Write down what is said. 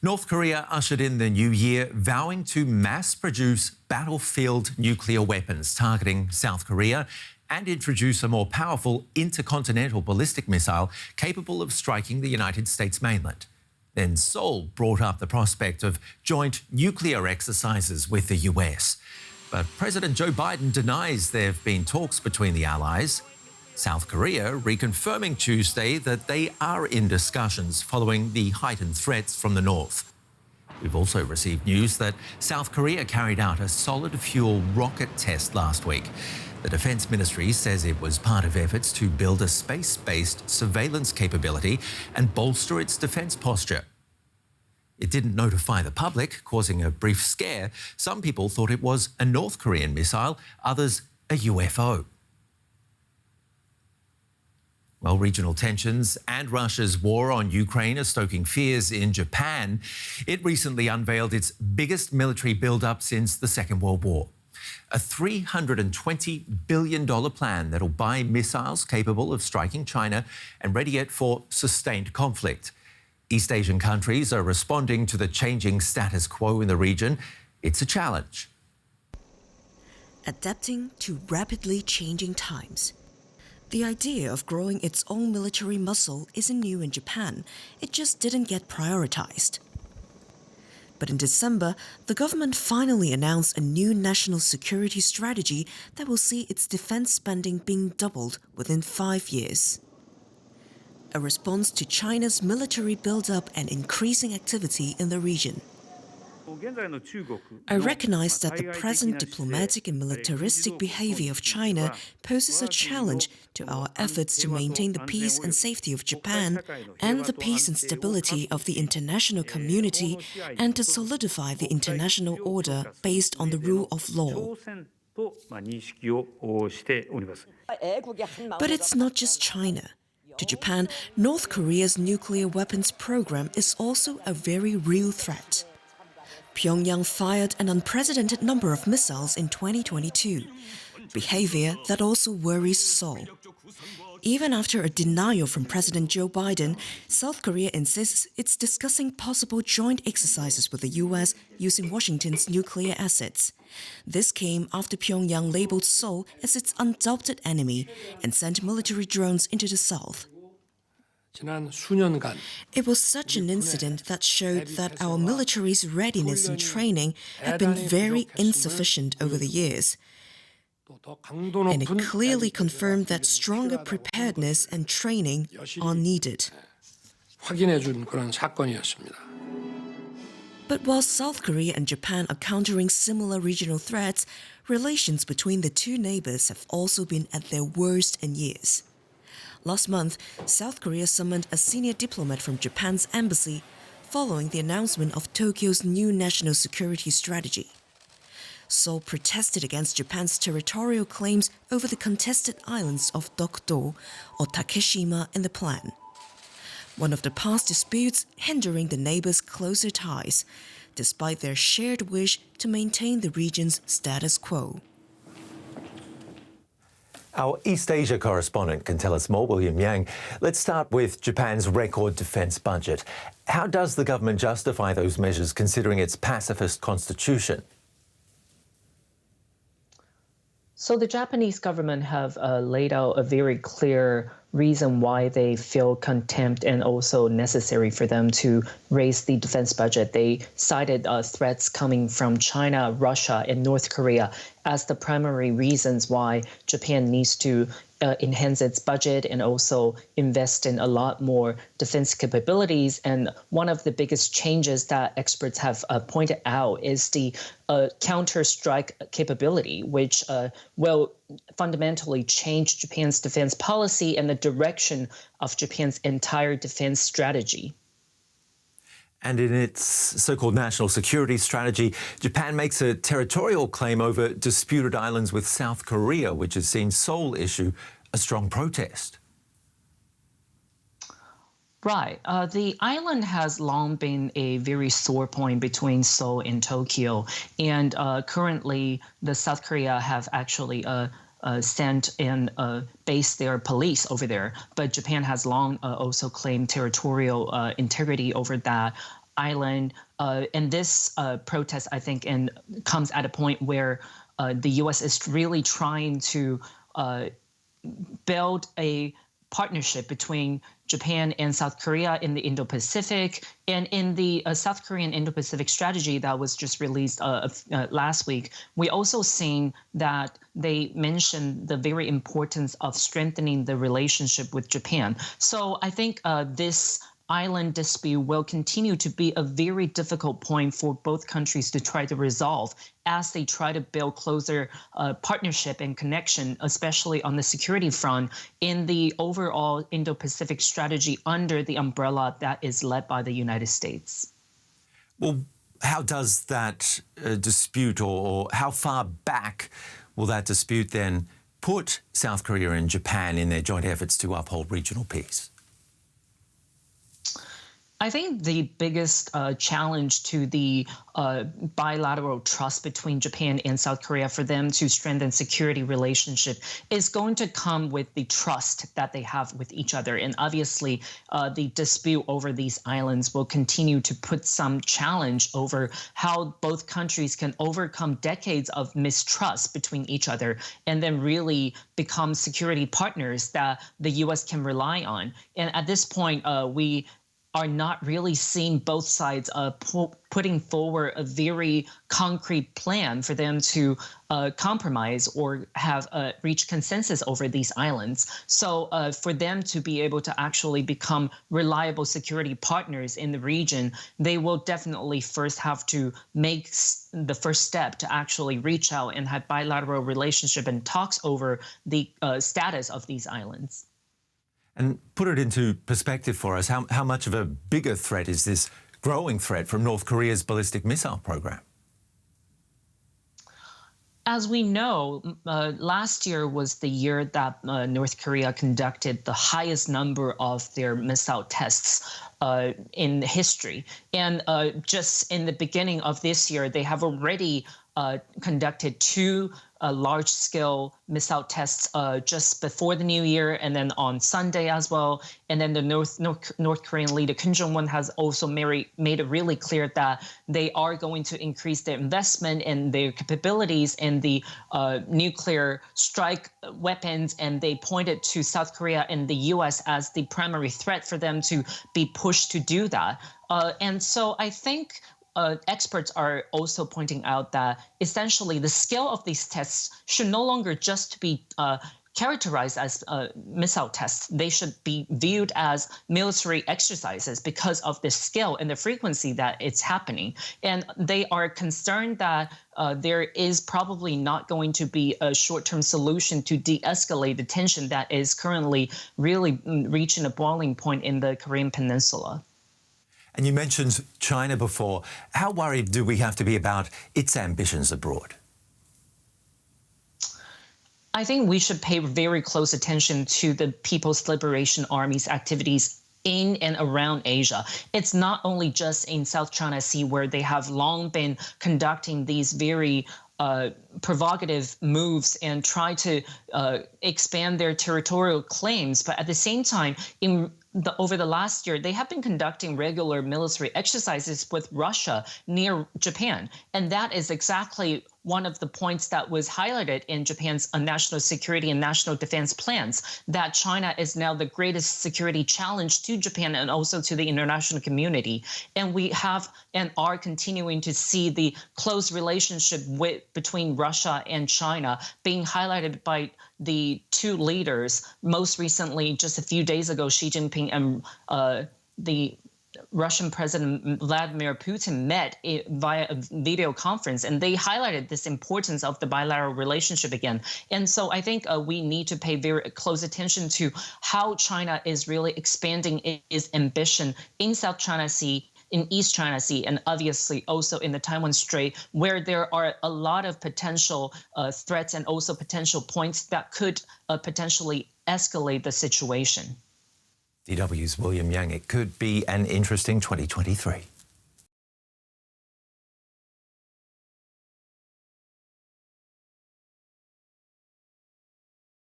North Korea ushered in the new year vowing to mass-produce battlefield nuclear weapons targeting South Korea and introduce a more powerful intercontinental ballistic missile capable of striking the United States mainland. Then Seoul brought up the prospect of joint nuclear exercises with the US. But President Joe Biden denies there have been talks between the allies. South Korea reconfirming Tuesday that they are in discussions following the heightened threats from the north. We've also received news that South Korea carried out a solid fuel rocket test last week. The Defence Ministry says it was part of efforts to build a space-based surveillance capability and bolster its defence posture. It didn't notify the public, causing a brief scare. Some people thought it was a North Korean missile, others a UFO. Well, regional tensions and Russia's war on Ukraine are stoking fears in Japan. It recently unveiled its biggest military buildup since the Second World War. A $320 billion plan that'll buy missiles capable of striking China and ready it for sustained conflict. East Asian countries are responding to the changing status quo in the region. It's a challenge. Adapting to rapidly changing times. The idea of growing its own military muscle isn't new in Japan, it just didn't get prioritized. But in December, the government finally announced a new national security strategy that will see its defense spending being doubled within 5 years. A response to China's military buildup and increasing activity in the region. I recognize that the present diplomatic and militaristic behavior of China poses a challenge to our efforts to maintain the peace and safety of Japan and the peace and stability of the international community and to solidify the international order based on the rule of law. But it's not just China. To Japan, North Korea's nuclear weapons program is also a very real threat. Pyongyang fired an unprecedented number of missiles in 2022, behavior that also worries Seoul. Even after a denial from President Joe Biden, South Korea insists it's discussing possible joint exercises with the US using Washington's nuclear assets. This came after Pyongyang labeled Seoul as its undoubted enemy and sent military drones into the south. It was such an incident that showed that our military's readiness and training had been very insufficient over the years. And it clearly confirmed that stronger preparedness and training are needed. But while South Korea and Japan are countering similar regional threats, relations between the two neighbors have also been at their worst in years. Last month, South Korea summoned a senior diplomat from Japan's embassy following the announcement of Tokyo's new national security strategy. Seoul protested against Japan's territorial claims over the contested islands of Dokdo or Takeshima in the plan. One of the past disputes hindering the neighbors' closer ties, despite their shared wish to maintain the region's status quo. Our East Asia correspondent can tell us more, William Yang. Let's start with Japan's record defence budget. How does the government justify those measures considering its pacifist constitution? So the Japanese government have laid out a very clear reason why they feel contempt and also necessary for them to raise the defense budget. They cited threats coming from China, Russia, and North Korea as the primary reasons why Japan needs to enhance its budget and also invest in a lot more defense capabilities. And one of the biggest changes that experts have pointed out is the counter-strike capability, which will fundamentally change Japan's defense policy and the direction of Japan's entire defense strategy. And in its so-called national security strategy, Japan makes a territorial claim over disputed islands with South Korea, which has seen Seoul issue a strong protest. Right. The island has long been a very sore point between Seoul and Tokyo. And currently, the South Korea have actually sent and based their police over there. But Japan has long also claimed territorial integrity over that island. And this protest, I think, comes at a point where the U.S. is really trying to build a partnership between Japan and South Korea in the Indo-Pacific. And in the South Korean Indo-Pacific strategy that was just released last week, we also seen that they mentioned the very importance of strengthening the relationship with Japan. So I think this island dispute will continue to be a very difficult point for both countries to try to resolve as they try to build closer partnership and connection, especially on the security front, in the overall Indo-Pacific strategy under the umbrella that is led by the United States. Well, how does that dispute, or how far back will that dispute then put South Korea and Japan in their joint efforts to uphold regional peace? I think the biggest challenge to the bilateral trust between Japan and South Korea for them to strengthen security relationship is going to come with the trust that they have with each other. And obviously, the dispute over these islands will continue to put some challenge over how both countries can overcome decades of mistrust between each other and then really become security partners that the U.S. can rely on. And at this point, we are not really seeing both sides putting forward a very concrete plan for them to compromise or have reach consensus over these islands. So for them to be able to actually become reliable security partners in the region, they will definitely first have to make the first step to actually reach out and have bilateral relationship and talks over the status of these islands. And put it into perspective for us, how much of a bigger threat is this growing threat from North Korea's ballistic missile program? As we know, last year was the year that North Korea conducted the highest number of their missile tests in history. And just in the beginning of this year, they have already conducted two large-scale missile tests just before the new year, and then on Sunday as well. And then the North Korean leader Kim Jong-un has also made it really clear that they are going to increase their investment and their capabilities in the nuclear strike weapons, and they pointed to South Korea and the U.S. as the primary threat for them to be pushed to do that. And so I think experts are also pointing out that essentially the scale of these tests should no longer just be characterized as missile tests. They should be viewed as military exercises because of the scale and the frequency that it's happening. And they are concerned that there is probably not going to be a short-term solution to de-escalate the tension that is currently really reaching a boiling point in the Korean Peninsula. And you mentioned China before. How worried do we have to be about its ambitions abroad? I think we should pay very close attention to the People's Liberation Army's activities in and around Asia. It's not only just in South China Sea where they have long been conducting these very provocative moves and try to expand their territorial claims, but at the same time, over the last year, they have been conducting regular military exercises with Russia near Japan. And that is exactly one of the points that was highlighted in Japan's national security and national defense plans, that China is now the greatest security challenge to Japan and also to the international community. And we have and are continuing to see the close relationship between Russia and China being highlighted by the two leaders. Most recently, just a few days ago, Xi Jinping and the Russian President Vladimir Putin met via a video conference, and they highlighted this importance of the bilateral relationship again. And so I think we need to pay very close attention to how China is really expanding its ambition in South China Sea, in East China Sea, and obviously also in the Taiwan Strait, where there are a lot of potential threats and also potential points that could potentially escalate the situation. DW's William Yang. It could be an interesting 2023.